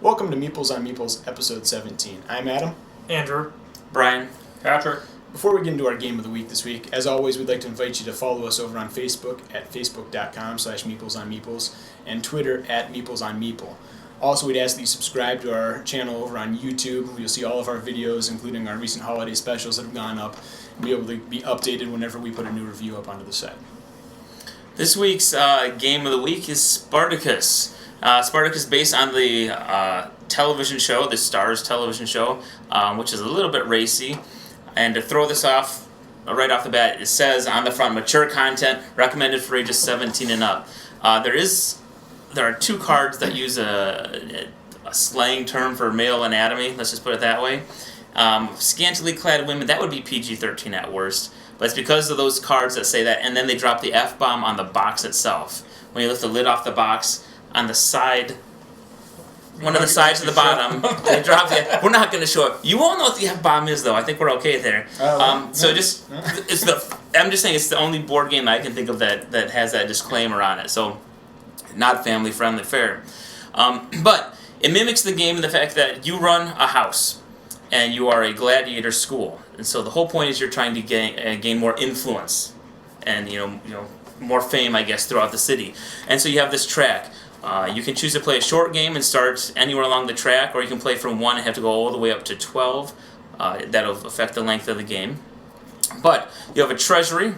Welcome to Meeples on Meeples, episode 17. I'm Adam. Andrew. Brian. Patrick. Before we get into our game of the week this week, as always, we'd like to invite you to follow us over on Facebook at facebook.com/MeeplesOnMeeples and Twitter at MeeplesOnMeeple. Also, we'd ask that you subscribe to our channel over on YouTube. You'll see all of our videos, including our recent holiday specials that have gone up, and be able to be updated whenever we put a new review up onto the site. This week's game of the week is Spartacus. Spartacus is based on the television show, the Stars television show, which is a little bit racy. And to throw this off right off the bat, it says on the front, mature content, recommended for ages 17 and up. There are two cards that use a slang term for male anatomy, let's just put it that way. Scantily clad women, that would be PG-13 at worst. But it's because of those cards that say that, and then they drop the F-bomb on the box itself. When you lift the lid off the box, on the side, one of the sides of the bottom, they drop the. We're not going to show it. You won't know what the F-bomb is, though. I think we're okay there. I'm just saying it's the only board game I can think of that has that disclaimer on it. So, not family-friendly fare. But it mimics the game in the fact that you run a house, and you are a gladiator school, and so the whole point is you're trying to gain more influence, and more fame, I guess, throughout the city. And so you have this track. You can choose to play a short game and start anywhere along the track, or you can play from 1 and have to go all the way up to 12. That'll affect the length of the game. But you have a treasury,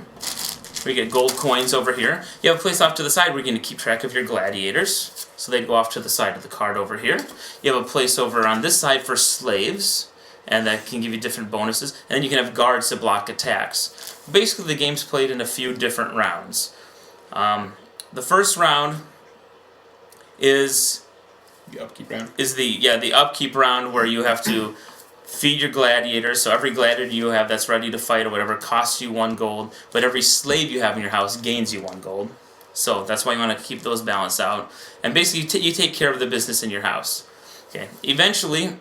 where you get gold coins over here. You have a place off to the side where you're going to keep track of your gladiators. So they go off to the side of the card over here. You have a place over on this side for slaves, and that can give you different bonuses. And then you can have guards to block attacks. Basically, the game's played in a few different rounds. The first round is the upkeep round. The upkeep round, where you have to feed your gladiators. So every gladiator you have that's ready to fight or whatever costs you 1 gold, but every slave you have in your house gains you 1 gold. So that's why you want to keep those balanced out. And basically you take care of the business in your house. Okay. Eventually,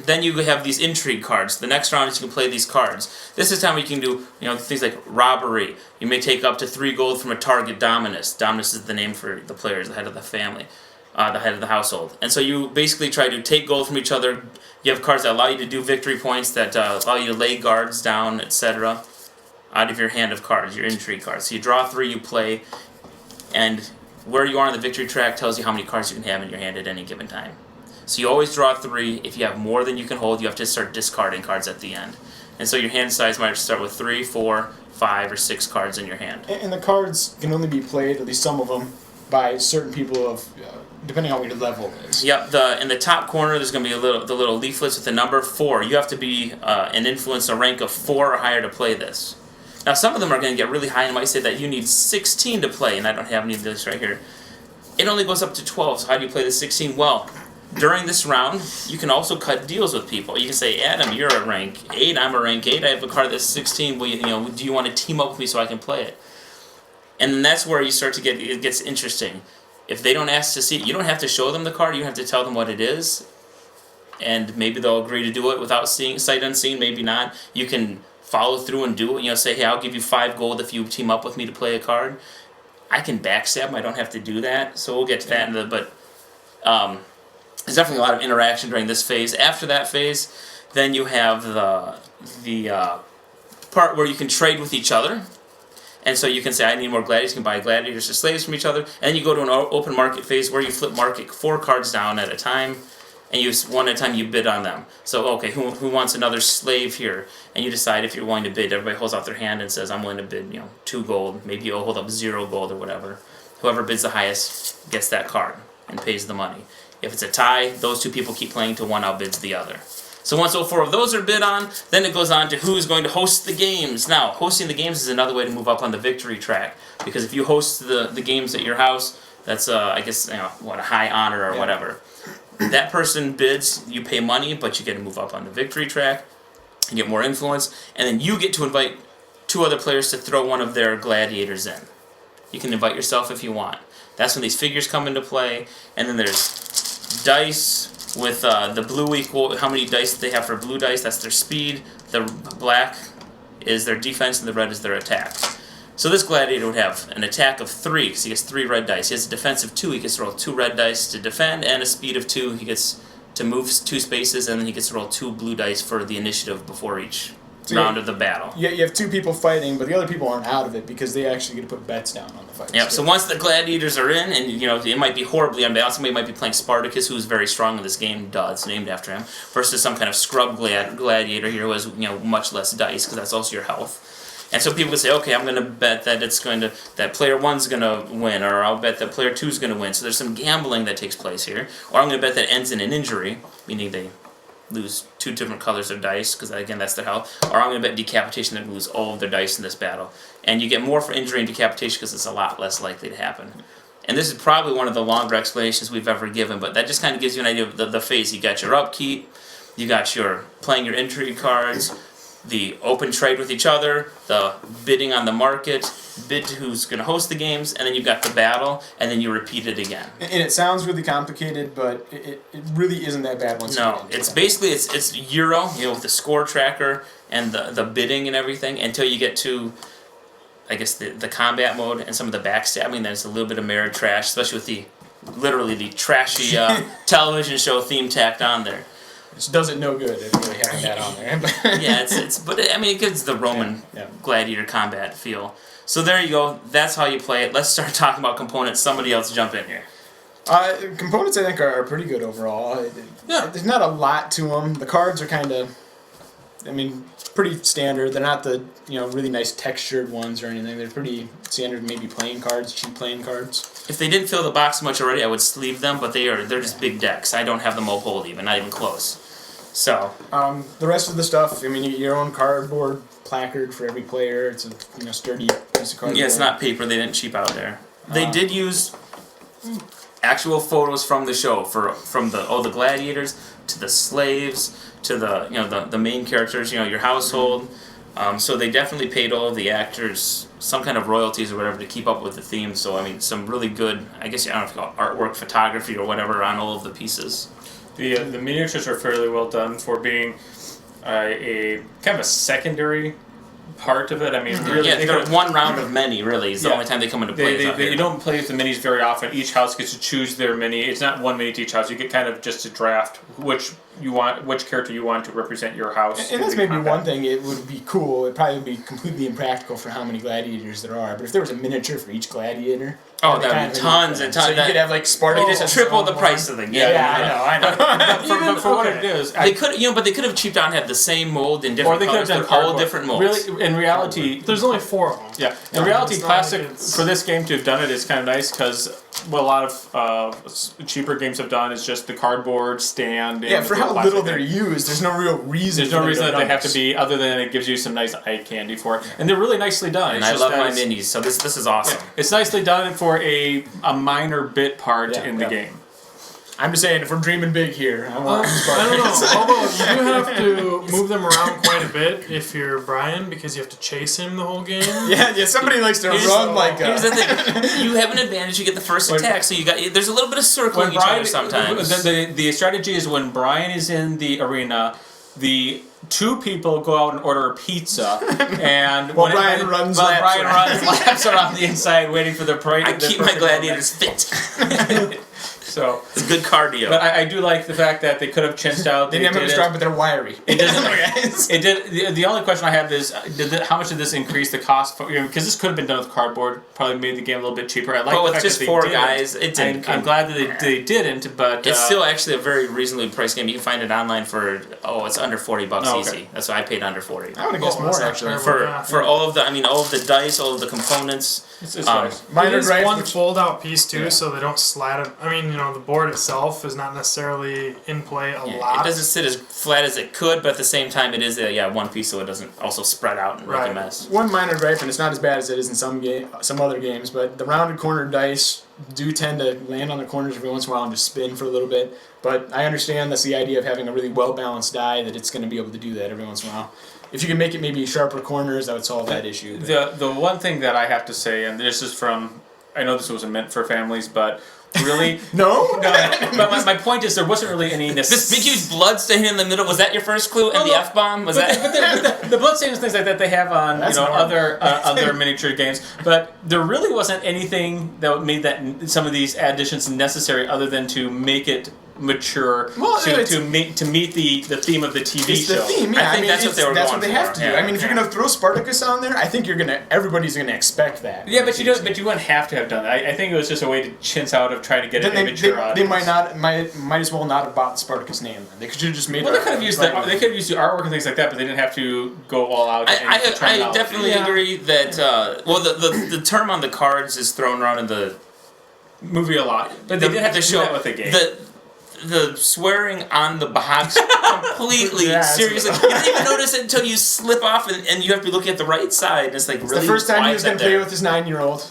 then you have these intrigue cards. The next round is you can play these cards. This is time where you can do things like robbery. You may take up to 3 gold from a target dominus. Dominus is the name for the players, the head of the family. The head of the household. And so you basically try to take gold from each other. You have cards that allow you to do victory points, that allow you to lay guards down, etc. out of your hand of cards, your intrigue cards. So you draw 3, you play, and where you are on the victory track tells you how many cards you can have in your hand at any given time. So you always draw 3. If you have more than you can hold, you have to start discarding cards at the end. And so your hand size might start with 3, 4, 5, or 6 cards in your hand. And the cards can only be played, at least some of them, by certain people of depending on what your level is. Yep. In the top corner, there's going to be the little leaflets with the number 4. You have to be an influence, a rank of 4 or higher to play this. Now, some of them are going to get really high and might say that you need 16 to play, and I don't have any of this right here. It only goes up to 12. So how do you play the 16? Well, during this round, you can also cut deals with people. You can say, Adam, you're a rank 8. I'm a rank 8. I have a card that's 16. Well, do you want to team up with me so I can play it? And then that's where you start to it gets interesting. If they don't ask to see it, you don't have to show them the card. You have to tell them what it is, and maybe they'll agree to do it without seeing, sight unseen. Maybe not. You can follow through and do it. Say, hey, I'll give you 5 gold if you team up with me to play a card. I can backstab them. I don't have to do that. So we'll get to that. But there's definitely a lot of interaction during this phase. After that phase, then you have the part where you can trade with each other. And so you can say, I need more gladiators. You can buy gladiators or slaves from each other. And then you go to an open market phase where you flip market 4 cards down at a time. And one at a time you bid on them. So, okay, who wants another slave here? And you decide if you're willing to bid. Everybody holds out their hand and says, I'm willing to bid 2 gold. Maybe you'll hold up 0 gold or whatever. Whoever bids the highest gets that card and pays the money. If it's a tie, those 2 people keep playing till one outbids the other. So once all 4 of those are bid on, then it goes on to who's going to host the games. Now, hosting the games is another way to move up on the victory track, because if you host the games at your house, that's I guess a high honor or whatever. That person bids, you pay money, but you get to move up on the victory track and get more influence, and then you get to invite 2 other players to throw one of their gladiators in. You can invite yourself if you want. That's when these figures come into play, and then there's dice. With the blue equal, how many dice they have for blue dice, that's their speed. The black is their defense, and the red is their attack. So this gladiator would have an attack of 3, because he gets 3 red dice. He has a defense of 2, he gets to roll 2 red dice to defend, and a speed of 2, he gets to move 2 spaces, and then he gets to roll 2 blue dice for the initiative before each round of the battle. Yeah, you have 2 people fighting, but the other people aren't out of it because they actually get to put bets down on the fight. Yep. So once the gladiators are in, and it might be horribly unbalanced. Somebody might be playing Spartacus, who's very strong in this game. Duh, it's named after him. Versus some kind of scrub gladiator here who has much less dice because that's also your health. And so people would say, okay, I'm going to bet that that player 1's going to win, or I'll bet that player 2's going to win. So there's some gambling that takes place here. Or I'm going to bet that ends in an injury, meaning they lose 2 different colors of dice, because again, that's their health. Or I'm going to bet decapitation, they lose all of their dice in this battle. And you get more for injury and decapitation because it's a lot less likely to happen. And this is probably one of the longer explanations we've ever given, but that just kind of gives you an idea of the phase. You got your upkeep, you got your playing your intrigue cards, the open trade with each other, the bidding on the market, bid to who's going to host the games, and then you've got the battle, and then you repeat it again. And it sounds really complicated, but it really isn't that bad once you get into it's it. basically, it's Euro, with the score tracker and the bidding and everything, until you get to, I guess, the combat mode and some of the backstabbing. There's a little bit of mirror trash, especially with literally the trashy television show theme tacked on there. Which does it no good if really having that on there. Yeah, it gives the Roman gladiator combat feel. So there you go. That's how you play it. Let's start talking about components. Somebody else jump in here. Components, I think, are pretty good overall. There's not a lot to them. The cards are kind of, pretty standard. They're not the really nice textured ones or anything. They're pretty standard, maybe playing cards, cheap playing cards. If they didn't fill the box much already, I would sleeve them, but they're just big decks. I don't have them all pulled even, not even close. So the rest of the stuff, you get your own cardboard placard for every player. It's a sturdy piece of cardboard. Yeah, it's not paper. They didn't cheap out there. They did use actual photos from the show from the gladiators to the slaves to the main characters. Your household. So they definitely paid all of the actors some kind of royalties or whatever to keep up with the theme. So some really good, I guess I don't know if you call it artwork, photography, or whatever on all of the pieces. The miniatures are fairly well done for being a kind of a secondary part of it. Really, they're one round of many. Really, is the only time they come into play. You don't play with the minis very often. Each house gets to choose their mini. It's not one mini to each house. You get kind of just to draft which character you want to represent your house. And that's maybe one thing. It would be cool. It probably would be completely impractical for how many gladiators there are. But if there was a miniature for each gladiator, that would be tons and tons. So you could have Spartacus. Just triple the price of the game. Yeah, I know. for what it is, they could, but they could have cheaped out and had the same mold in different colors. They're all different molds. Really, in reality, there's only 4 of them. Yeah, in reality, plastic for this game to have done it is kind of nice because what a lot of cheaper games have done is just the cardboard stand. Yeah, for how little they're used, there's no real reason. There's no reason that they have to be, other than it gives you some nice eye candy for it, and they're really nicely done. And I love my minis, so this is awesome. Yeah, it's nicely done for a minor bit part in the game. I'm just saying, if we're dreaming big here, I want I don't know. Although you do have to move them around quite a bit if you're Brian, because you have to chase him the whole game. Yeah. Somebody likes to run like. Here's the thing: you have an advantage. You get the first attack, so there's a little bit of circling each other sometimes. The strategy is when Brian is in the arena, the 2 people go out and order a pizza, and Brian runs laps around the inside waiting for their prey. I keep my gladiators fit. So it's good cardio. But I do like the fact that they could have chinched out. They didn't have strong, but they're wiry. It doesn't. It did. The only question I have is, how much did this increase the cost? Because this could have been done with cardboard. Probably made the game a little bit cheaper. I like the fact just that 4 guys, it didn't. I'm glad that they didn't. But it's still actually a very reasonably priced game. You can find it online for it's under $40 easy. That's why I paid under $40. I would have guessed more actually for all of the dice, all of the components. It's nice. It is one fold-out piece too, so they don't slat it. The board itself is not necessarily in play a lot. It doesn't sit as flat as it could, but at the same time, it is one piece, so it doesn't also spread out and make a mess. One minor gripe, and it's not as bad as it is in some other games, but the rounded corner dice do tend to land on the corners every once in a while and just spin for a little bit. But I understand that's the idea of having a really well-balanced die, that it's going to be able to do that every once in a while. If you can make it maybe sharper corners, that would solve that issue. The one thing that I have to say, and this is from, I know this wasn't meant for families, but really? No. But my point is, there wasn't really any This big huge blood stain in the middle, was that your first clue? And the F-bomb? Was that? The blood stains and things like that they have on other miniature games, but there really wasn't anything that made some of these additions necessary other than to make it mature Well, to meet the theme of the TV It's show. the theme, yeah. I think that's what they were That's going what they for. have to do. Yeah. I mean, if you're gonna throw Spartacus on there, I think everybody's gonna expect that. Yeah, but you wouldn't have to have done that. I think it was just a way to chintz out of trying to get Then an immature audience. they might as well not have bought the Spartacus name. Then they could have just made. Well, they could have used the artwork and things like that, but they didn't have to go all out. I definitely agree that the term on the cards is thrown around in the movie a lot, but they did have to show that with the game. The swearing on the box completely Yeah, seriously. You don't even notice it until you slip off and you have to be looking at the right side. And it's like It's really. the first time why he is was gonna that play there? with his 9-year-old.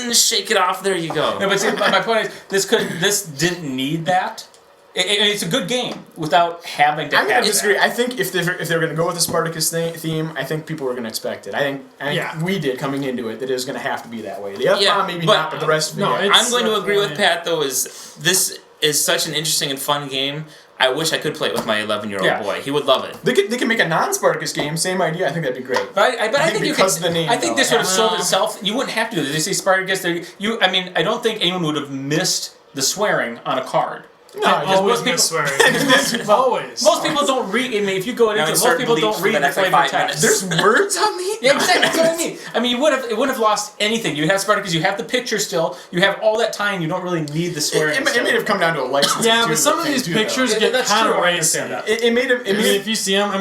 And shake it off. There you go. No, but see, my point is, this didn't need that. It's a good game without having to. I'm gonna have disagree. I think if they're gonna go with the Spartacus theme, I think people were gonna expect it. I think we did coming into it that it was gonna have to be that way. The F-bomb maybe not, but the rest of it. No, yeah. I'm going to agree with Pat though. This is such an interesting and fun game. I wish I could play it with my 11-year-old boy. He would love it. They can make a non-Spartacus game, same idea. I think that'd be great. But I think you could. because of the name, I think though, this would have sold well. itself. You wouldn't have to. They say Spartacus. I mean, I don't think anyone would have missed the swearing on a card. No, I just always most miss swearing. Always. Most people don't read. I mean, if you go into Now it, insert most people bleeps don't for read the the next, like, flavor 5 text. minutes. There's words on the. Yeah, exactly. That's what I mean. I mean, it wouldn't have lost anything. You have Spartacus. You have the picture still. You have all that time. You don't really need the swearing. It may have come down to a license. Yeah, but some of these pictures Yeah, get that's kind true, of I racy. understand that. It made it. I mean, if you see them,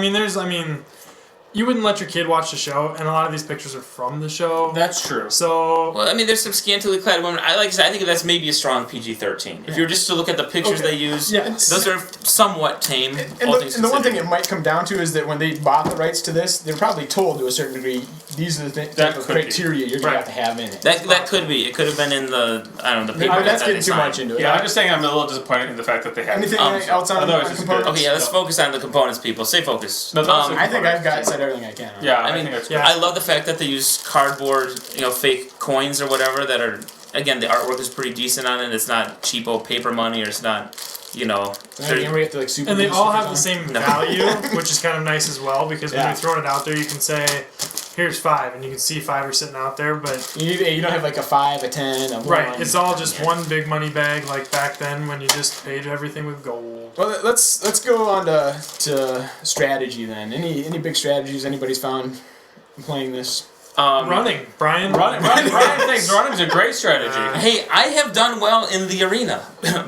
you wouldn't let your kid watch the show, and a lot of these pictures are from the show. That's true. So Well, I mean, there's some scantily clad women. I think that's maybe a strong PG-13. If you were just to look at the pictures Okay. they use, Yeah, those are somewhat tame. And all the, things and the one thing considered. it might come down to is that when they bought the rights to this, they're probably told to a certain degree these are the type of could be. criteria you're gonna have to have in it. That could be. It could have been in the the paper. But that's that they getting too signed. much into it. Yeah, I'm just saying I'm a little disappointed in the fact that they have. Anything Um, else on otherwise it's components? good. Okay, yeah, let's focus on the components, people. Stay focused. No, those are- I think I've said everything I can. on it. Yeah, I, I mean, think that's yeah. I love the fact that they use cardboard, fake coins or whatever that are. Again, the artwork is pretty decent on it. It's not cheapo paper money, or it's not, And then we have to, like, super and they glue all stickers have on. the same No. value, which is kind of nice as well because when Yeah. you're throwing it out there, you can say, "Here's 5," and you can see 5 are sitting out there, but. You don't have like a 5, a 10, a 1. Right, it's all just one big money bag like back then when you just paid everything with gold. Well, let's go on to strategy then. Any big strategies anybody's found playing this? Running, Brian. Brian thinks running's a great strategy. Hey, I have done well in the arena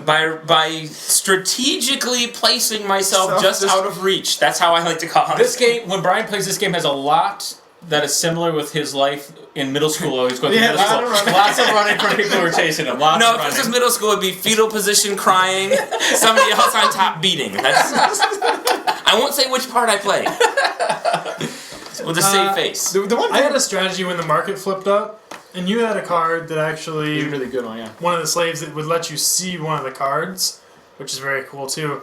by strategically placing myself just out of reach. That's how I like to call it. This game, when Brian plays this game, has a lot that is similar with his life in middle school. He's going through Yeah, middle school. lot of running. Lots of running from people who are chasing him. Lots No, of if running. this was middle school, it'd be fetal position crying, somebody else on top beating. I won't say which part I play. With a safe face. The one I thing, had a strategy when the market flipped up, and you had a card that actually a really good one, yeah. one of the slaves that would let you see one of the cards, which is very cool too.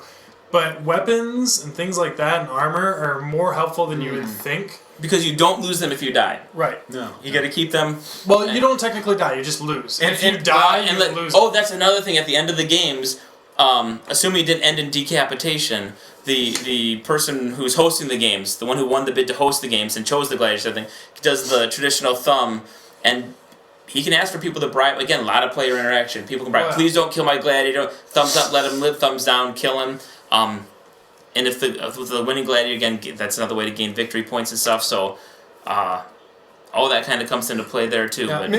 But weapons and things like that and armor are more helpful than you would think. Because you don't lose them if you die. Right. No. You gotta keep them. Well, you don't technically die; you just lose. And- if you and- die, and you lose. that's another thing. At the end of the games, assuming it didn't end in decapitation, the person who's hosting the games, the one who won the bid to host the games and chose the gladiator thing, does the traditional thumb, and he can ask for people to bribe. Again, a lot of player interaction. People can bribe. Wow. Please don't kill my gladiator. Thumbs up, let him live. Thumbs down, kill him. And if the winning gladiator, again, that's another way to gain victory points and stuff. So, all that kind of comes into play there too. Yeah, But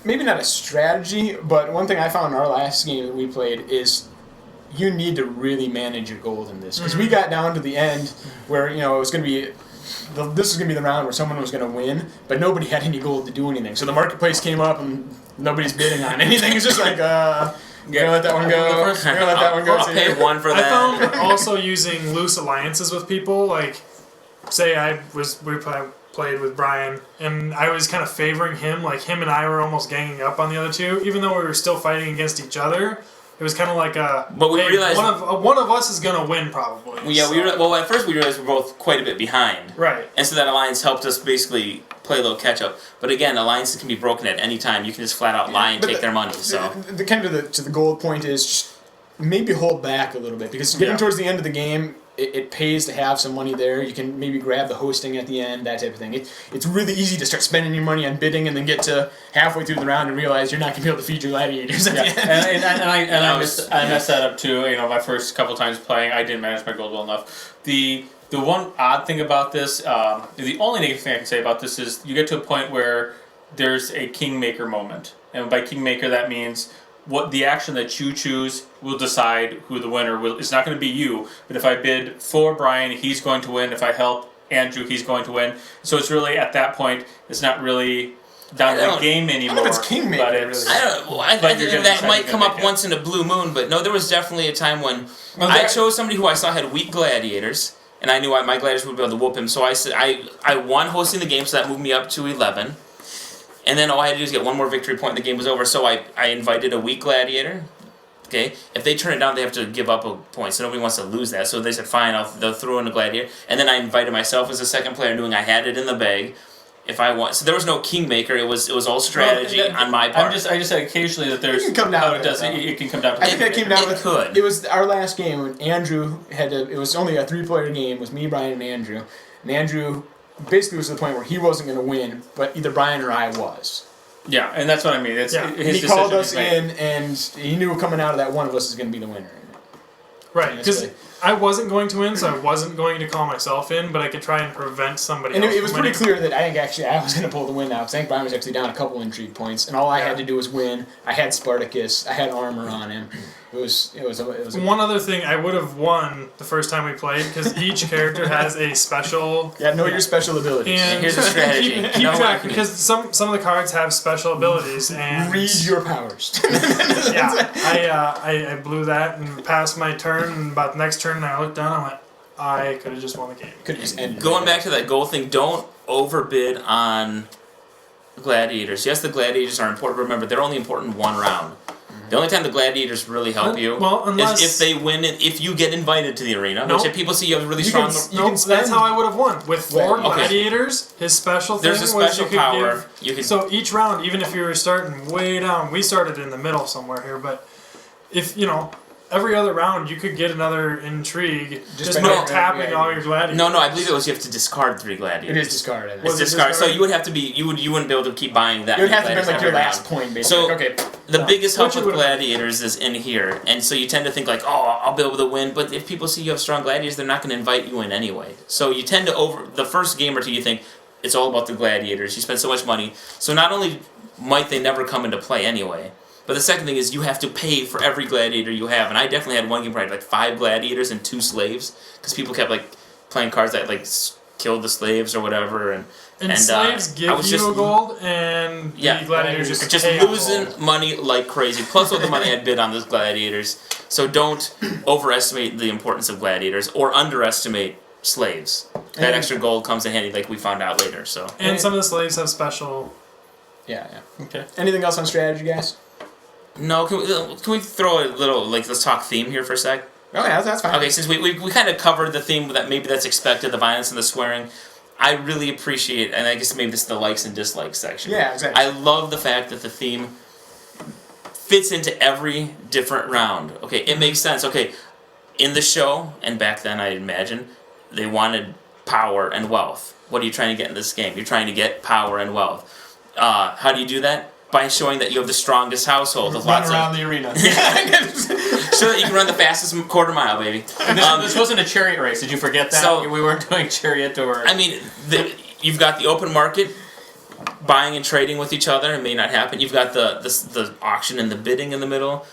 maybe not a strategy, but one thing I found in our last game that we played is you need to really manage your gold in this, because we got down to the end where it was going to be this is going to be the round where someone was going to win, but nobody had any gold to do anything. So the marketplace came up and nobody's bidding on anything. It's just like we're gonna let that one go. We're gonna let that one go. I'll pay one for I that. found also using loose alliances with people, like say we played with Brian and I was kind of favoring him, like him and I were almost ganging up on the other two, even though we were still fighting against each other. It was kind of like But we realized one of us is gonna win probably. at first we realized we're both quite a bit behind. Right. And so that alliance helped us basically play a little catch up. But again, alliances can be broken at any time. You can just flat out lie and But take their money. So the kind of to the gold point is just maybe hold back a little bit, because getting towards the end of the game, it pays to have some money there. You can maybe grab the hosting at the end, that type of thing. It's really easy to start spending your money on bidding and then get to halfway through the round and realize you're not going to be able to feed your gladiators at the end. I messed that up too. My first couple times playing, I didn't manage my gold well enough. The one odd thing about this, the only negative thing I can say about this is you get to a point where there's a kingmaker moment, and by kingmaker that means what the action that you choose will decide who the winner will. It's not going to be you, but if I bid for Brian, he's going to win. If I help Andrew, he's going to win. So it's really at that point, it's not really down to the game anymore. I don't know if it's kingmaker. But it's, really. I don't. Well, I think that might come up once in a blue moon, but no, there was definitely a time when I chose somebody who I saw had weak gladiators, and I knew my gladiators would be able to whoop him. So I said I won hosting the game, so that moved me up to 11. And then all I had to do was get one more victory point and the game was over. So I invited a weak gladiator. Okay, if they turn it down, they have to give up a point. So nobody wants to lose that. So they said, fine, they'll throw in a gladiator. And then I invited myself as a second player, knowing I had it in the bag. If I want, so there was no kingmaker. It was all strategy on my part. I just said occasionally that there's It can come down it to does. it, It can come down to I think that came down it with could. It was our last game when Andrew had to. It was only a 3-player game. It was me, Brian, and Andrew. And Andrew basically was to the point where he wasn't going to win, but either Brian or I was. Yeah, and that's what I mean. It's his He called decision us is made. in, and he knew coming out of that one of us is going to be the winner. Right, because I wasn't going to win, so I wasn't going to call myself in, but I could try and prevent somebody And else it was from pretty winning. clear that I think actually I was going to pull the win now, because I think Brian was actually down a couple intrigue points, and all I had to do was win. I had Spartacus, I had armor on him. It was One other thing, I would have won the first time we played, because each character has a special... know your special abilities. And here's a strategy. Keep No, track, because some of the cards have special abilities, and... Read your powers. Yeah, I blew that and passed my turn, and about the next turn I looked down and I went, I could have just won the game. Could just end. Going back to that goal thing, don't overbid on gladiators. Yes, the gladiators are important. Remember, they're only important one round. The only time the gladiators really help you unless, is if they win it, if you get invited to the arena. Nope. Which if people see you have a really You strong... can Nope, spend- that's how I would have won. With 4 Okay. gladiators, his special thing There's a was special you could power. give... You could, So each round, even if you were starting way down, we started in the middle somewhere here, but if, every other round you could get another intrigue just by by not- tapping yeah, all your gladiators. no, I believe it was you have to discard 3 It gladiators. is discard. It's Was it discard. So discard? you would have to be... You wouldn't be able to keep buying that It would many have to be gladiators like your every last round. point, basically. So okay. the biggest help Which it with would've- gladiators is in here, and so you tend to think like, oh, I'll be able to win. But if people see you have strong gladiators, they're not going to invite you in anyway. So you tend to the first game or two, you think it's all about the gladiators. You spend so much money, so not only might they never come into play anyway, but the second thing is you have to pay for every gladiator you have. And I definitely had one game where I had like 5 gladiators and 2 slaves because people kept like playing cards that like killed the slaves or whatever, and slaves I give was you just- a gold, and Yeah. the gladiators just just pay out losing gold. money like crazy. Plus all the money I'd bid on those gladiators. So don't overestimate the importance of gladiators or underestimate slaves. That And- extra gold comes in handy, like we found out later. So And some of the slaves have special... Yeah. Okay. Anything else on strategy, guys? no, can we throw a little let's talk theme here for a sec? Okay, that's fine. Okay, since we kind of covered the theme that maybe that's expected, the violence and the swearing. I really appreciate, and I guess maybe this is the likes and dislikes section. Yeah, exactly. I love the fact that the theme fits into every different round. Okay, it makes sense. Okay, in the show, and back then I imagine, they wanted power and wealth. What are you trying to get in this game? You're trying to get power and wealth. How do you do that? By showing that you have the strongest household. With Run lots around of, the arena. so that you can run the fastest quarter mile, baby. This wasn't a chariot race. Did you forget that? So- we weren't doing chariot or... I mean, you've got the open market, buying and trading with each other. It may not happen. You've got the auction and the bidding in the middle.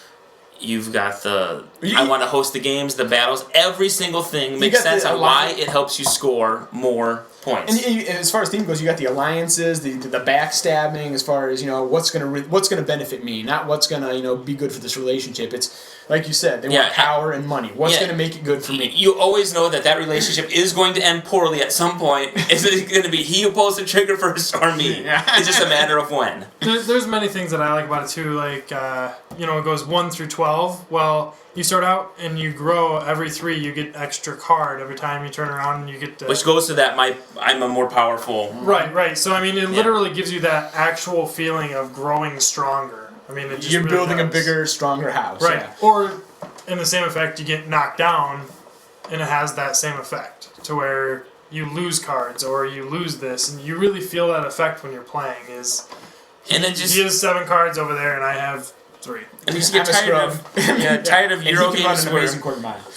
You've got I want to host the games, the battles. Every single thing makes got sense the on why it helps you score more points. And as far as theme goes, you got the alliances, the backstabbing. As far as what's gonna benefit me, not what's gonna be good for this relationship. It's like you said, they want power and money. What's gonna make it good for me? You always know that relationship is going to end poorly at some point. Is it going to be he who pulls the trigger first or me? It's just a matter of when. There's many things that I like about it too, like, it goes 1 through 12. Well, you start out and you grow every 3, you get extra card every time you turn around and you get to... Which goes to that, I'm a more powerful... Right. So, I mean, it literally gives you that actual feeling of growing stronger. I mean, it just You're really building a does. bigger, stronger house. Right. Yeah. Or, in the same effect, you get knocked down and it has that same effect to where you lose cards or you lose this, and you really feel that effect when you're playing. He has 7 cards over there, and I have 3. And you just get tired of Euro games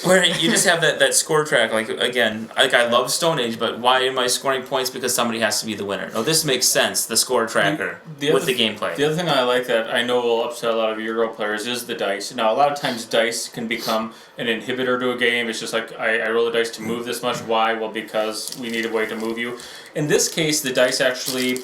where you just have that score track. Like again, I love Stone Age, but why am I scoring points because somebody has to be the winner? No, this makes sense. The score tracker with the gameplay. The other thing I like that I know will upset a lot of Euro players is the dice. Now, a lot of times dice can become an inhibitor to a game. It's just like I roll the dice to move this much. Why? Well, because we need a way to move you. In this case, the dice actually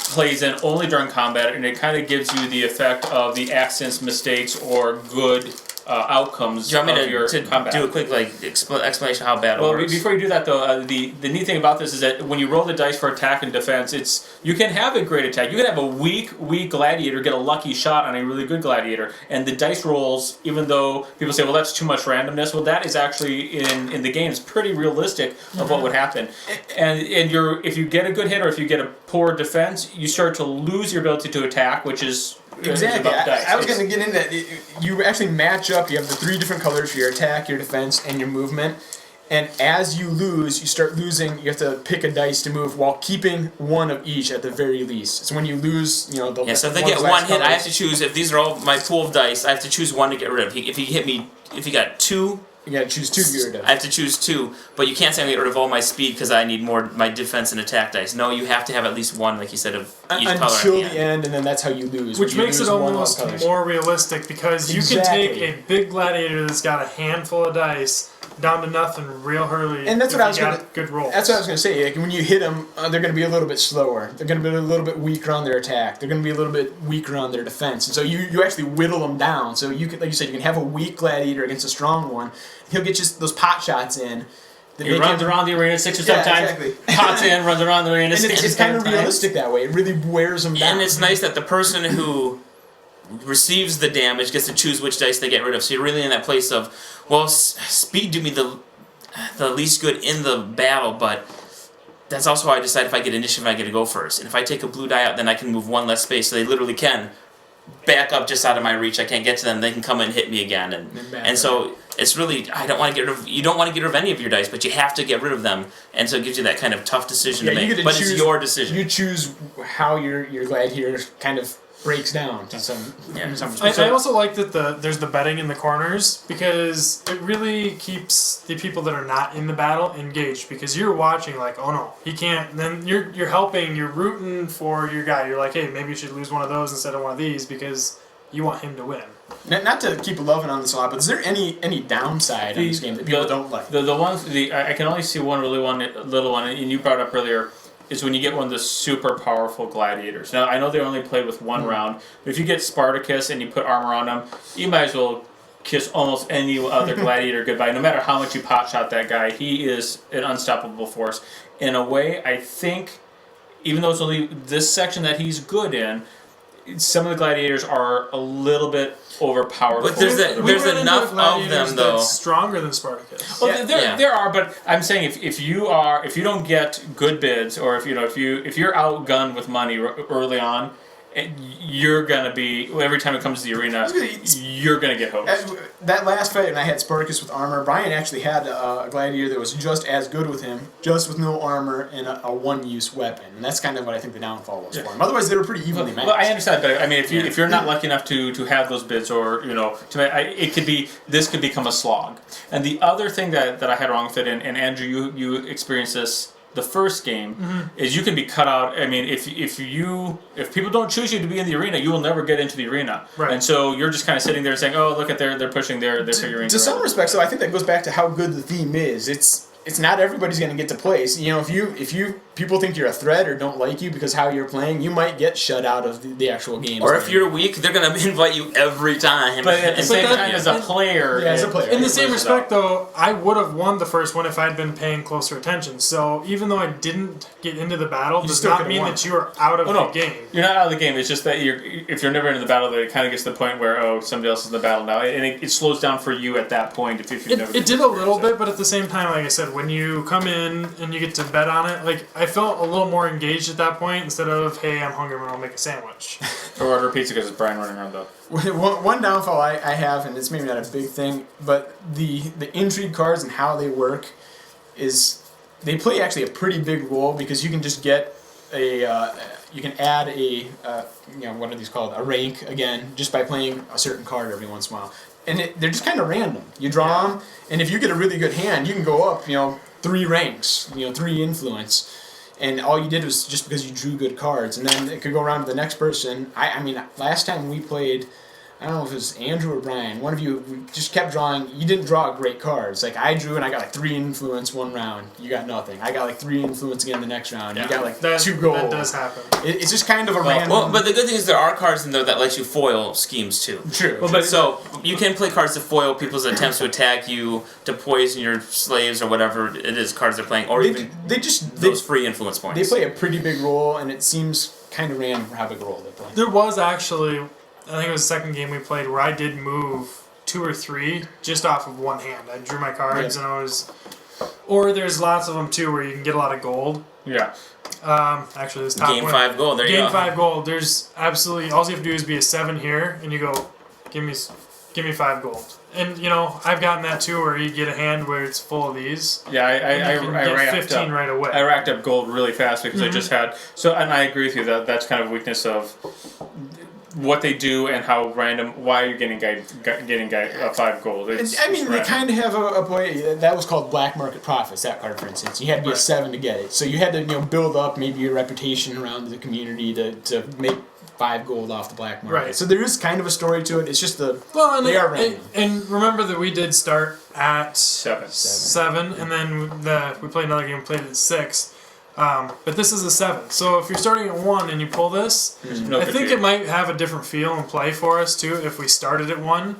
plays in only during combat, and it kind of gives you the effect of the accidents, mistakes, or good outcomes. Do you want me to combat. Do a quick explanation of how battle works? Before you do that, though, the neat thing about this is that when you roll the dice for attack and defense, you can have a great attack. You can have a weak gladiator get a lucky shot on a really good gladiator, and the dice rolls, even though people say, well, that's too much randomness, well, that is actually in the games pretty realistic of what would happen. And if you get a good hit or if you get a poor defense, you start to lose your ability to attack, which is exactly. I was going to get into that. You actually match up. You have the 3 different colors for your attack, your defense, and your movement. And as you lose, you start losing. You have to pick a dice to move while keeping 1 of each at the very least. So when you lose, so if they get 1 hit, I have to choose. If these are all my pool of dice, I have to choose 1 to get rid of. If he got 2. You gotta choose 2 to get rid of. I have to choose 2, but you can't say I'm gonna get rid of all my speed because I need more my defense and attack dice. No, you have to have at least 1, like you said, of each color until the end, and then that's how you lose. Which makes it almost more realistic because you can take a big gladiator that's got a handful of dice down to nothing real early. And that's what I was gonna. Good rolls. That's what I was gonna say. Like when you hit them, they're gonna be a little bit slower. They're gonna be a little bit weaker on their attack. They're gonna be a little bit weaker on their defense. And so you actually whittle them down. So you can, like you said, you can have a weak gladiator against a strong one. He'll get just those pot shots in. He runs around the arena 6 or 7 times. Exactly. Pots in, runs around the arena. And it's kind of realistic that way. It really wears them down. And it's nice that the person who receives the damage gets to choose which dice they get rid of. So you're really in that place of, well, speed do me the least good in the battle, but that's also how I decide if I get initiative, I get to go first. And if I take a blue die out, then I can move 1 less space, so they literally can back up just out of my reach. I can't get to them. They can come and hit me again, and so it's really you don't want to get rid of any of your dice, but you have to get rid of them, and so it gives you that kind of tough decision to make. But it's your decision. You choose how your gladiator kind of breaks down to some. I also like that there's the betting in the corners because it really keeps the people that are not in the battle engaged because you're watching like, oh no, he can't. And then you're helping, you're rooting for your guy. You're like, hey, maybe you should lose one of those instead of one of these because you want him to win. Not to keep loving on this a lot, but is there any downside on this game that people don't like? The ones I can only see one little one, and you brought up earlier. Is when you get one of the super powerful gladiators. Now, I know they only played with 1 round, but if you get Spartacus and you put armor on him, you might as well kiss almost any other gladiator goodbye. No matter how much you potshot that guy, he is an unstoppable force. In a way, I think, even though it's only this section that he's good in, some of the gladiators are a little bit overpowered. But there's enough of them though. That's stronger than Spartacus. Well, there are, but I'm saying if you don't get good bids, or if you're outgunned with money early on, you're gonna be every time it comes to the arena, you're gonna get hosed. That last fight, and I had Spartacus with armor. Brian actually had a gladiator that was just as good with him, just with no armor and a one-use weapon, and that's kind of what I think the downfall was for him. Otherwise, they were pretty evenly matched. Well, I understand, but I mean, if you're not lucky enough to have those bids, or this could become a slog. And the other thing that I had wrong with it, and Andrew, you experienced this the first game, is you can be cut out. I mean, if people don't choose you to be in the arena, you will never get into the arena. Right. And so you're just kind of sitting there saying, "Oh, look at they're pushing their figurines." To some respects, though, I think that goes back to how good the theme is. It's not everybody's going to get to play. So, if you people think you're a threat or don't like you because how you're playing, you might get shut out of the actual game. Or if you're weak, they're going to invite you every time. But at the same time, as a player, in the same respect, though, I would have won the first one if I'd been paying closer attention. So even though I didn't get into the battle, does not mean that you are out of the game. You're not out of the game. It's just that if you're never into the battle, it kind of gets to the point where somebody else is in the battle now, and it slows down for you at that point. If you've never. It did a little bit, but at the same time, like I said, when you come in and you get to bet on it, like I felt a little more engaged at that point instead of, hey, I'm hungry, I'm going to make a sandwich. Or order pizza because it's Brian running around though. One downfall I have, and it's maybe not a big thing, but the intrigue cards and how they work is they play actually a pretty big role because you can just get you can add what are these called? A rank again, just by playing a certain card every once in a while. And they're just kind of random. You draw them, and if you get a really good hand, you can go up, 3 ranks, 3 influence. And all you did was just because you drew good cards. And then it could go around to the next person. I mean, last time we played, I don't know if it was Andrew or Brian, one of you just kept drawing. You didn't draw great cards. Like, I drew and I got like 3 influence one round. You got nothing. I got like 3 influence again the next round. Yeah. You got like that, 2 gold. That does happen. It's just kind of a random... Well, but the good thing is there are cards in there that let you foil schemes too. True. Well, but So you can play cards to foil people's attempts to attack you, to poison your slaves or whatever it is cards they're playing, or those free influence points. They play a pretty big role, and it seems kind of random for how big a role they play. There was actually, I think it was the second game we played, where I did move 2 or 3 just off of one hand. I drew my cards and I was... Or there's lots of them too where you can get a lot of gold. Yeah. Actually, this top Game one. 5 gold, there you go. Game 5 gold. There's absolutely... All you have to do is be a 7 here, and you go, give me 5 gold. And, I've gotten that too, where you get a hand where it's full of these. Yeah, I and you can get racked 15 up, right away. I racked up gold really fast because I just had... So, and I agree with you that that's kind of a weakness of what they do and how random... Why are you getting 5 gold? It's I mean, just they random. kind of have a point that was called black market profits. That card, for instance, you had to be a 7 to get it. So you had to build up maybe your reputation around the community to make 5 gold off the black market. Right. So there is kind of a story to it. It's just they are random. And remember that we did start at 7. 7, and then we played another game. We played it at 6. But this is a 7. So if you're starting at 1 and you pull this, No I good think deal. it might have a different feel and play for us too if we started at 1.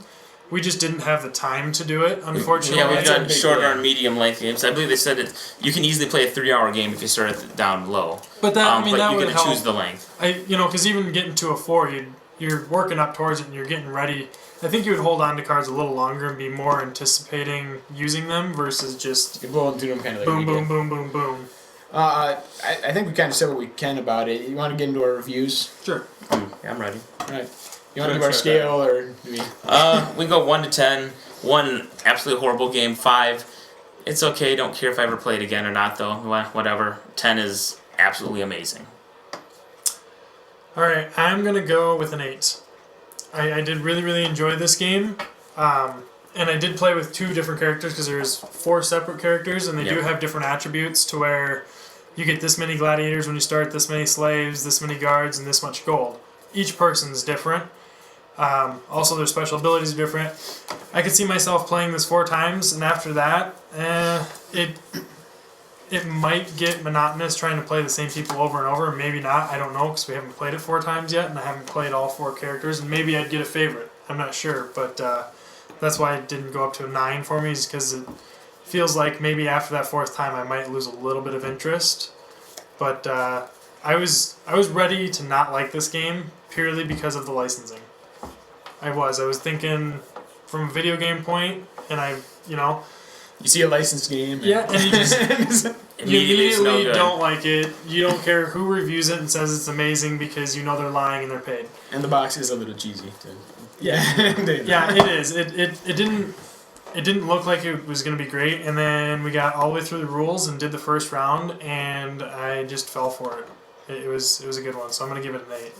We just didn't have the time to do it, unfortunately. Yeah, we've It's a done big shorter game. and medium length games. I believe they said you can easily play a 3-hour game if you start it down low. But that, but that you would can help. choose the length. Because even getting to a 4, you're working up towards it and you're getting ready. I think you would hold on to cards a little longer and be more anticipating using them versus just You blow through them kind of like boom, we boom, did. boom, boom, boom. I think we kind of said what we can about it. You want to get into our reviews? Sure. Yeah, I'm ready. Right. You want to do our scale, or do we... We go 1 to 10. 1, absolutely horrible game. 5, it's okay. Don't care if I ever play it again or not, though. Whatever. 10 is absolutely amazing. Alright, I'm going to go with an 8. I did really, really enjoy this game. And I did play with 2 different characters because there's 4 separate characters, and they do have different attributes to where you get this many gladiators when you start, this many slaves, this many guards, and this much gold. Each person's different. Also, their special abilities are different. I could see myself playing this 4 times, and after that, it might get monotonous trying to play the same people over and over. Maybe not. I don't know, because we haven't played it 4 times yet, and I haven't played all 4 characters. And maybe I'd get a favorite. I'm not sure, but that's why it didn't go up to a 9 for me, is because it feels like maybe after that 4th time I might lose a little bit of interest. But I was ready to not like this game purely because of the licensing. I was thinking from a video game point, and You see a licensed game. yeah, and you just Immediately, it's no immediately good. don't like it. You don't care who reviews it and says it's amazing because you know they're lying and they're paid. And the box is a little cheesy. Too. Yeah, it is. It didn't look like it was going to be great, and then we got all the way through the rules and did the first round, and I just fell for it. It was a good one, so I'm going to give it an 8.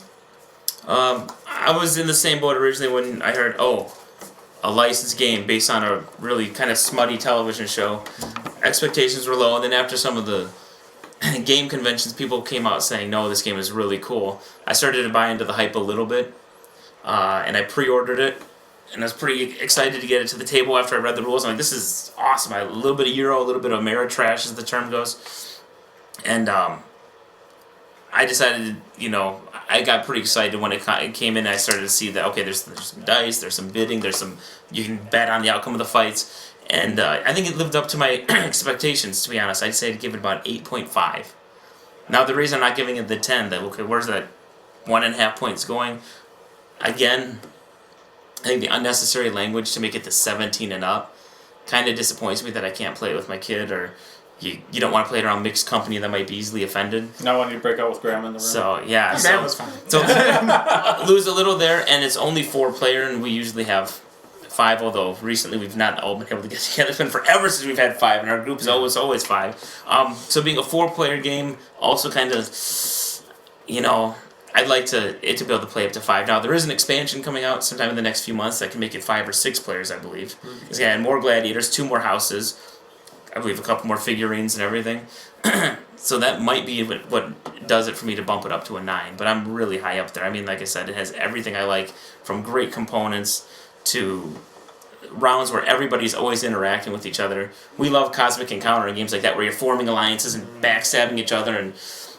I was in the same boat originally when I heard, a licensed game based on a really kind of smutty television show. Expectations were low, and then after some of the game conventions, people came out saying, no, this game is really cool. I started to buy into the hype a little bit, and I pre-ordered it, and I was pretty excited to get it to the table after I read the rules. I'm like, this is awesome. A little bit of Euro, a little bit of Ameritrash, as the term goes. And I decided, I got pretty excited when it came in. I started to see that, okay, there's some dice, there's some bidding, you can bet on the outcome of the fights. And I think it lived up to my expectations, to be honest. I'd say I'd give it about 8.5. Now, the reason I'm not giving it the 10, where's that 1.5 points going? Again, I think the unnecessary language to make it to 17 and up kind of disappoints me that I can't play it with my kid or you don't want to play it around mixed company that might be easily offended. Not wanting to break out with grandma in the room. So yeah, That was fine. so lose a little there, and it's only 4-player, and we usually have 5. Although recently we've not all been able to get together. It's been forever since we've had 5, and our group is always 5. So being a 4-player game also kind of, I'd like to be able to play up to 5. Now there is an expansion coming out sometime in the next few months that can make it 5 or 6 players, I believe. It's got more gladiators, 2 more houses, I believe a couple more figurines and everything. So that might be what does it for me to bump it up to a 9. But I'm really high up there. I mean, like I said, it has everything I like, from great components to rounds where everybody's always interacting with each other. We love Cosmic Encounter and games like that where you're forming alliances and backstabbing each other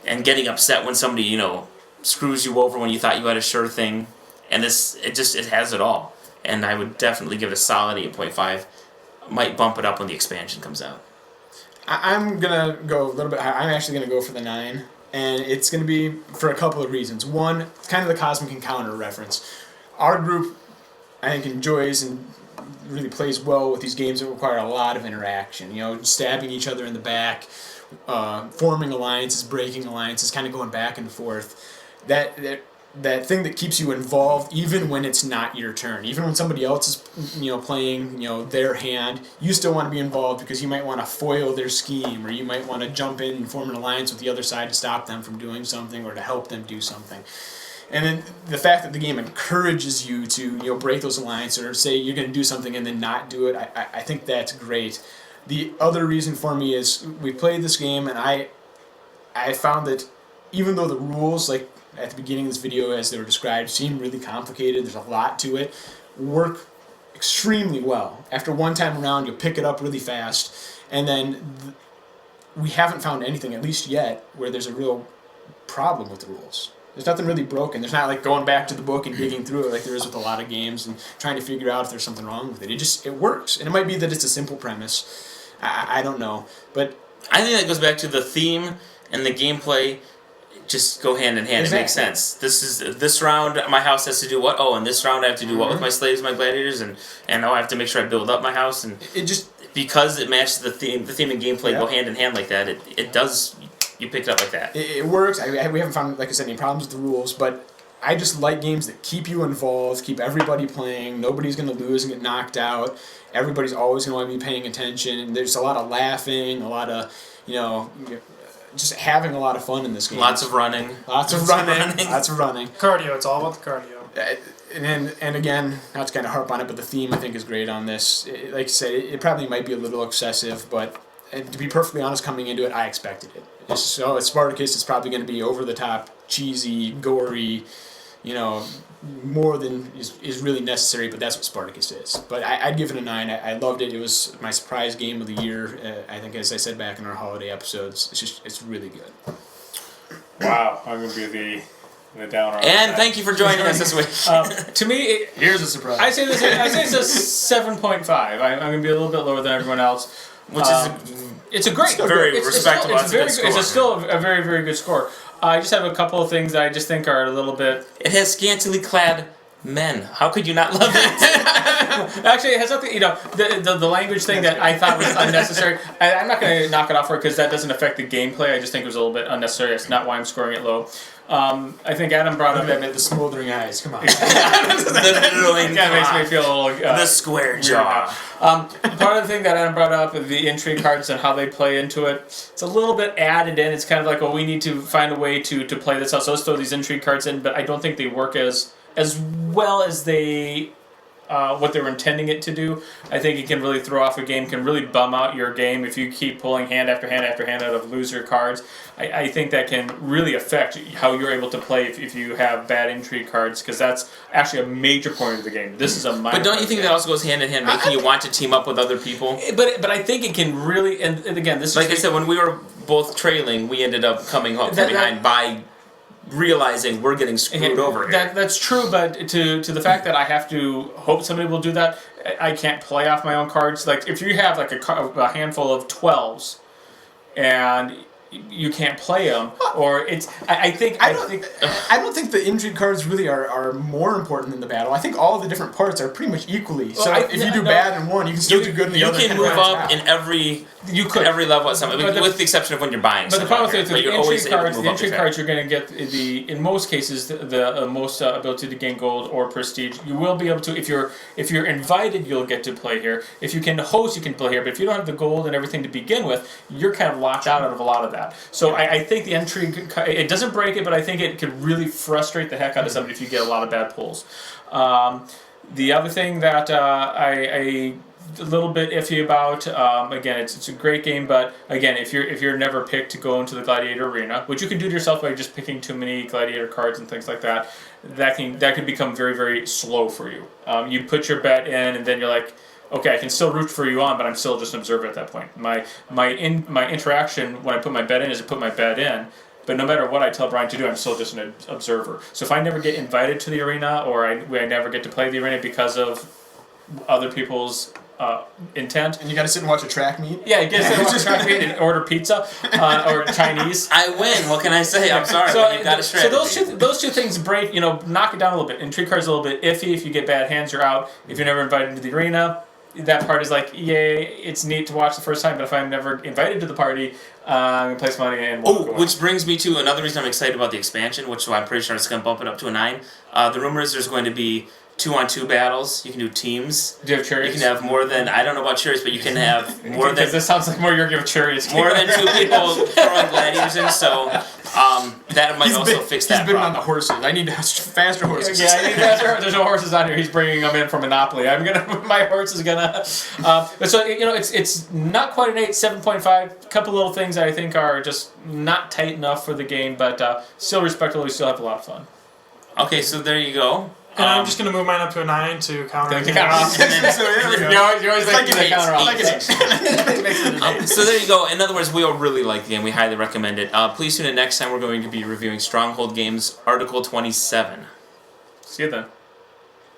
and getting upset when somebody, screws you over when you thought you had a sure thing. And it has it all. And I would definitely give it a solid 8.5. Might bump it up when the expansion comes out. I'm going to go a little bit higher. I'm actually going to go for the 9. And it's going to be for a couple of reasons. One, it's kind of the Cosmic Encounter reference. Our group, I think, enjoys and really plays well with these games that require a lot of interaction. Stabbing each other in the back, forming alliances, breaking alliances, kind of going back and forth. That thing that keeps you involved even when it's not your turn. Even when somebody else is playing their hand, you still want to be involved because you might want to foil their scheme, or you might want to jump in and form an alliance with the other side to stop them from doing something or to help them do something. And then the fact that the game encourages you to break those alliances or say you're going to do something and then not do it, I think that's great. The other reason for me is we played this game and I found that even though the rules, like at the beginning of this video as they were described, seem really complicated, there's a lot to it, work extremely well. After one time around, you'll pick it up really fast, and then we haven't found anything, at least yet, where there's a real problem with the rules. There's nothing really broken. There's not like going back to the book and digging through it like there is with a lot of games and trying to figure out if there's something wrong with it. It works. And it might be that it's a simple premise. I don't know. But I think that goes back to the theme and the gameplay just go hand in hand. Exactly. It makes sense. This round my house has to do what? Oh, and this round I have to do what with my slaves, my gladiators, and I have to make sure I build up my house, and it just because it matches the theme and gameplay go hand in hand like that. It does. You pick it up like that. It works. We haven't found, like I said, any problems with the rules, but I just like games that keep you involved, keep everybody playing. Nobody's going to lose and get knocked out. Everybody's always going to want to be paying attention. And there's a lot of laughing, a lot of, just having a lot of fun in this game. Lots of running. Lots of running. Cardio. It's all about the cardio. And again, not to kind of harp on it, but the theme I think is great on this. Like you said, it probably might be a little excessive, but to be perfectly honest, coming into it, I expected it. So at Spartacus, it's probably going to be over the top, cheesy, gory, more than is really necessary, but that's what Spartacus is. But I'd give it a 9. I loved it. It was my surprise game of the year. I think, as I said back in our holiday episodes, it's really good. Wow, I'm going to be the downer. And thank you for joining us this week. To me, here's a surprise. I say it's a 7.5. I'm going to be a little bit lower than everyone else. Which is it's a great, very respectable. It's still a very, very good score. I just have a couple of things that I just think are a little bit. It has scantily clad men. How could you not love it? Actually, it has nothing. The language thing that I thought was unnecessary. I'm not going to knock it off for it because that doesn't affect the gameplay. I just think it was a little bit unnecessary. It's not why I'm scoring it low. I think Adam brought up the smoldering eyes. Come on. That makes me feel a little. The square jaw. Part of the thing that Adam brought up, the intrigue cards and how they play into it, it's a little bit added in. It's kind of like, we need to find a way to play this out. So let's throw these intrigue cards in, but I don't think they work as well as they what they were intending it to do. I think it can really throw off a game, can really bum out your game if you keep pulling hand after hand after hand out of loser cards. I think that can really affect how you're able to play if you have bad intrigue cards, because that's actually a major point of the game. This is a minor. But don't you think that also goes hand in hand, making you want to team up with other people? But I think it can really, and again, this is like I said, when we were both trailing, we ended up coming up from behind by realizing we're getting screwed over here. That's true, but to the fact that I have to hope somebody will do that, I can't play off my own cards. Like if you have like a handful of 12s, and you can't play them, or it's. I think. I don't think the intrigue cards really are more important than the battle. I think all the different parts are pretty much equally. So if you do bad in one, you can still do good in the other. You can move up in every level at some, with the exception of when you're buying. But the problem with the intrigue cards, you're going to get in most cases the most ability to gain gold or prestige. You will be able to if you're invited, you'll get to play here. If you can host, you can play here. But if you don't have the gold and everything to begin with, you're kind of locked out of a lot of that. So I think the intrigue, it doesn't break it, but I think it could really frustrate the heck out of somebody if you get a lot of bad pulls. The other thing that I a little bit iffy about, again, it's a great game, but again, if you're never picked to go into the gladiator arena, which you can do to yourself by just picking too many gladiator cards and things like that, that can become very, very slow for you. You put your bet in, and then you're like, okay, I can still root for you on, but I'm still just an observer at that point. My interaction when I put my bet in is to put my bet in, but no matter what I tell Brian to do, I'm still just an observer. So if I never get invited to the arena, or I never get to play the arena because of other people's intent. And you got to sit and watch a track meet? Yeah, you got to sit and watch a track meet and order pizza or Chinese. I win. What can I say? I'm sorry. So, you've got a strategy. So those two things break, knock it down a little bit. Intrigue cards a little bit iffy. If you get bad hands, you're out. If you're never invited to the arena, that part is like, yay, it's neat to watch the first time, but if I'm never invited to the party, I'm going to place money and walk away. Which brings me to another reason I'm excited about the expansion, which I'm pretty sure it's going to bump it up to a 9. The rumor is there's going to be 2-on-2 battles. You can do teams. Do you have chariots? You can have more than, I don't know about chariots, but you can have more than... Because this sounds like more you're giving chariots. More than 2 people throwing gladiators in, so that might also fix that He's been problem. on the horses. I need faster horses. Yeah, I need faster. There's no horses on here. He's bringing them in from Monopoly. My horse is gonna. But so it's not quite an 8, 7.5. A couple little things that I think are just not tight enough for the game, but still respectable. We still have a lot of fun. Okay, so there you go. And I'm just going to move mine up to a 9 to counter. To counter off. So there we go. You always like to counter off. So there you go. In other words, we all really like the game. We highly recommend it. Please tune in next time. We're going to be reviewing Stronghold Games Article 27. See you then.